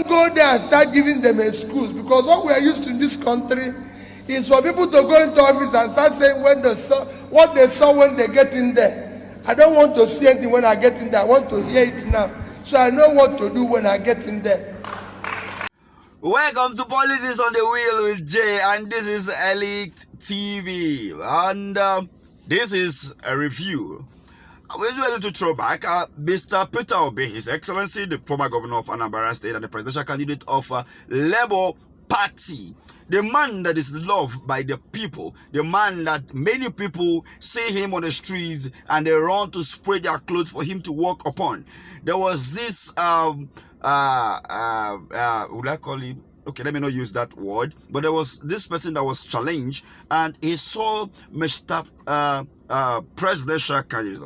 don't go there and start giving them excuse, because what we are used to in this country is for people to go into office and start saying what they saw when they get in there. I don't want to see anything when I get in there. I want to hear it now, so I know what to do when I get in there. Welcome to Politics on the Wheel with Jay, and this is Elite TV, and this is a review. We'll do a little throwback. Mr. Peter Obi, His Excellency, the former governor of Anambra State and the presidential candidate of Labour Party, the man that is loved by the people, the man that many people see him on the streets and they run to spread their clothes for him to walk upon. There was this would I call him? Okay, let me not use that word. But there was this person that was challenged, and he saw Mr. Presidential candidate.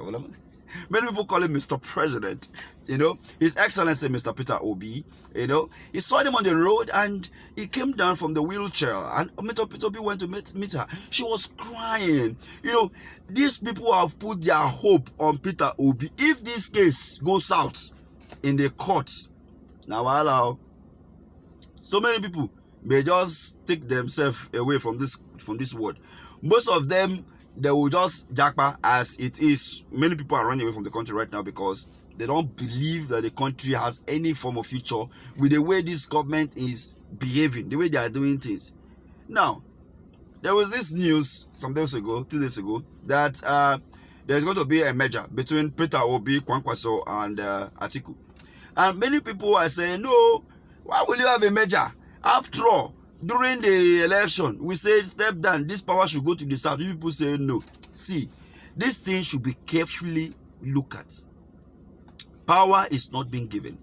Many people call him Mr. President. You know, His Excellency Mr. Peter OBI. You know, he saw him on the road and he came down from the wheelchair, and Mr. Peter OBI went to meet her. She was crying. You know, these people have put their hope on Peter OBI. If this case goes out in the courts, now allow so many people may just take themselves away from this world. Most of them, they will just jackpot as it is. Many people are running away from the country right now because they don't believe that the country has any form of future with the way this government is behaving, the way they are doing things. Now, there was this news some days ago, 2 days ago, that there's going to be a merger between Peter OBI, Kwankwaso, and Atiku. And many people are saying, no, why will you have a merger? After all, during the election, we said, step down, this power should go to the south. You people say no. See, this thing should be carefully looked at. Power is not being given.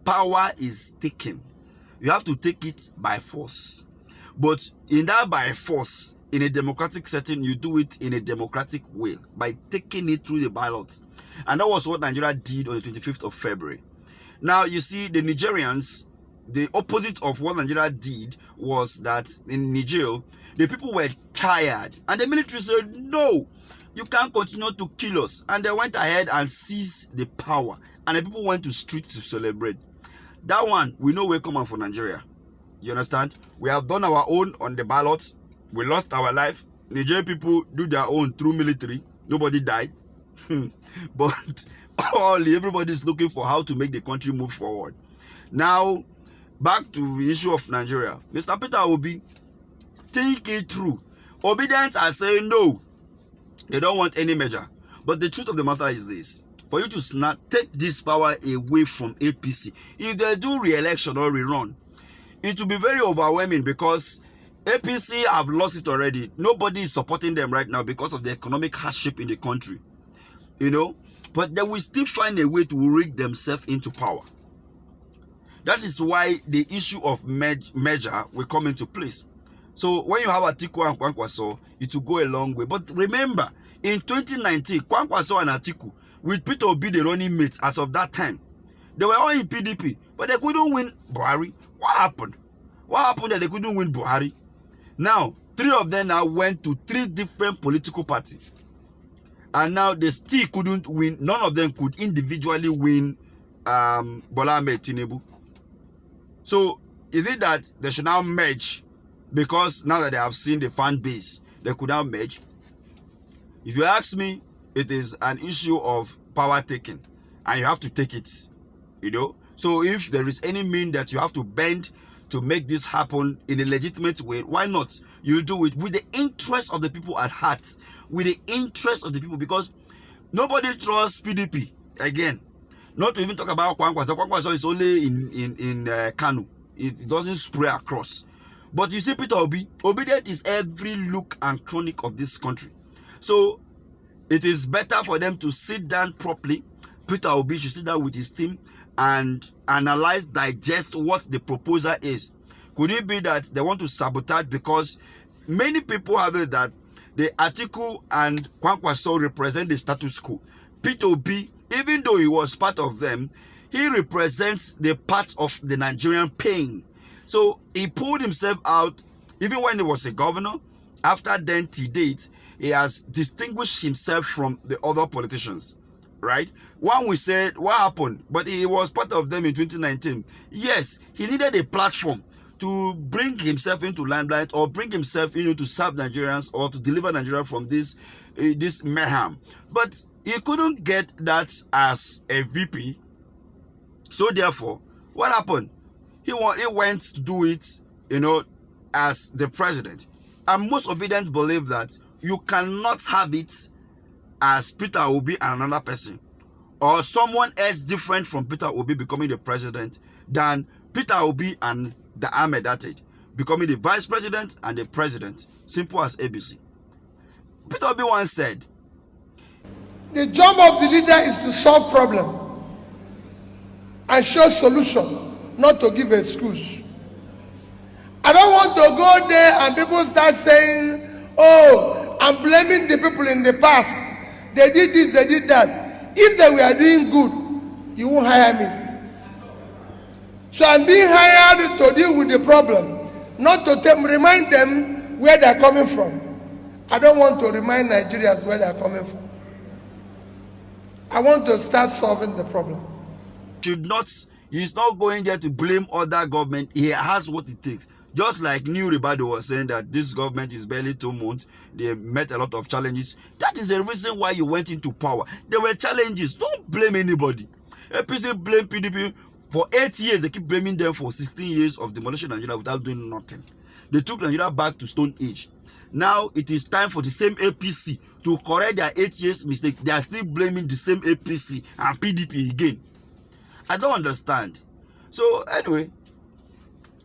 Power is taken. You have to take it by force. But in that by force, in a democratic setting, you do it in a democratic way by taking it through the ballots. And that was what Nigeria did on the 25th of February. Now, you see, the Nigerians, the opposite of what Nigeria did was that in Niger, the people were tired. And the military said, no, you can't continue to kill us. And they went ahead and seized the power. And the people went to streets to celebrate. That one, we know we're coming for Nigeria. You understand? We have done our own on the ballots. We lost our life. Nigerian people do their own through military. Nobody died. But everybody is looking for how to make the country move forward. Now, back to the issue of Nigeria. Mr. Peter Obi, think it through. Obedience are saying no. They don't want any measure. But the truth of the matter is this. For you to take this power away from APC, if they do re-election or rerun, it will be very overwhelming because APC have lost it already. Nobody is supporting them right now because of the economic hardship in the country. You know? But they will still find a way to rig themselves into power. That is why the issue of merger will come into place. So when you have Atiku and Kwankwaso, it will go a long way. But remember, in 2019, Kwankwaso and Atiku, with Peter Obi the running mates as of that time, they were all in PDP, but they couldn't win Buhari. What happened? What happened that they couldn't win Buhari? Now, 3 of them now went to 3 different political parties. And now they still couldn't win. None of them could individually win Bola Ahmed Tinubu. So, is it that they should now merge because now that they have seen the fan base, they could now merge? If you ask me, it is an issue of power taking, and you have to take it, you know. So if there is any mean that you have to bend to make this happen in a legitimate way, why not? You do it with the interest of the people at heart, with the interest of the people, because nobody trusts PDP again. Not to even talk about Kwankwaso. Kwankwaso is only in Kanu. It doesn't spread across. But you see, Peter Obi, obedient is every look and chronic of this country. So it is better for them to sit down properly. Peter Obi should sit down with his team and analyze, digest what the proposal is. Could it be that they want to sabotage? Because many people have it that the Atiku and Kwankwaso represent the status quo. Peter Obi, even though he was part of them, he represents the part of the Nigerian pain. So he pulled himself out, even when he was a governor. After then, to date, he has distinguished himself from the other politicians. right? One we said, what happened? But he was part of them in 2019. Yes, he needed a platform to bring himself into limelight, or bring himself to serve Nigerians, or to deliver Nigeria from this mayhem. But he couldn't get that as a VP. So therefore, what happened? He went to do it, as the president. And most obedient believe that you cannot have it as Peter Obi and another person, or someone else different from Peter Obi becoming the president, than Peter Obi and the Ahmed Ated becoming the vice president and the president. Simple as ABC. Peter Obi once said, the job of the leader is to solve problem and show solution, not to give excuse. I don't want to go there and people start saying, oh, I'm blaming the people in the past. They did this, they did that. If they were doing good, you won't hire me. So I'm being hired to deal with the problem, not to remind them where they're coming from. I don't want to remind Nigerians where they're coming from. I want to start solving the problem. He's not going there to blame other government. He has what it takes. Just like New Ribado was saying that this government is barely 2 months. They met a lot of challenges. That is the reason why you went into power. There were challenges. Don't blame anybody. APC blame PDP. For 8 years, they keep blaming them for 16 years of demolition Nigeria without doing nothing. They took Nigeria back to Stone Age. Now it is time for the same APC to correct their 8 years mistake. They are still blaming the same APC and PDP again. I don't understand. So anyway,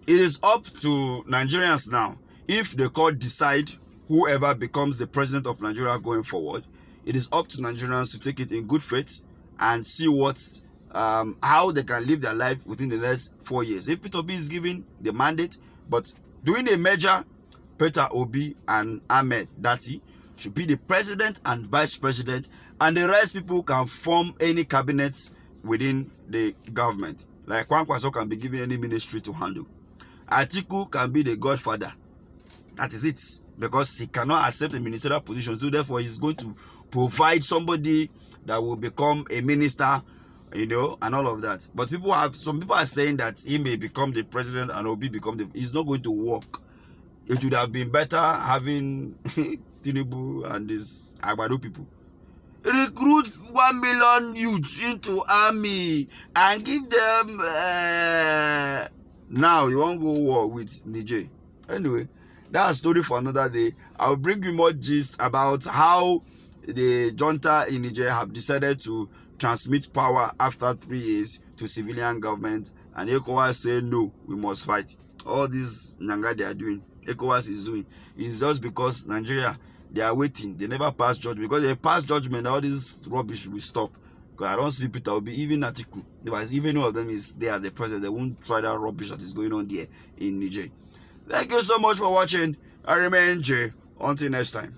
it is up to Nigerians now. If the court decide whoever becomes the president of Nigeria going forward, it is up to Nigerians to take it in good faith and see how they can live their life within the next 4 years. If Peter Obi is given the mandate, but doing a merger, Peter Obi and Ahmed Dati should be the president and vice president, and the rest people can form any cabinets within the government. Like Kwankwaso can be given any ministry to handle. Atiku can be the godfather. That is it. Because he cannot accept a ministerial position. So therefore, he's going to provide somebody that will become a minister, and all of that. But some people are saying that he may become the president and Obi become it's not going to work. It would have been better having Tinubu and these Agbado people recruit 1 million youths into army and give them now you won't go war with Niger. Anyway, that's a story for another day. I'll bring you more gist about how the junta in Niger have decided to transmit power after 3 years to civilian government, and ECOWAS say no, we must fight. All this Nyanga they are doing, ECOWAS is doing, is just because Nigeria, they are waiting. They never pass judgment. Because they pass judgment, all this rubbish will stop. Because I don't see Peter Obi, even Atiku, even one of them is there as the president, they won't try that rubbish that is going on there in Niger. Thank you so much for watching. I remain Jay. Until next time.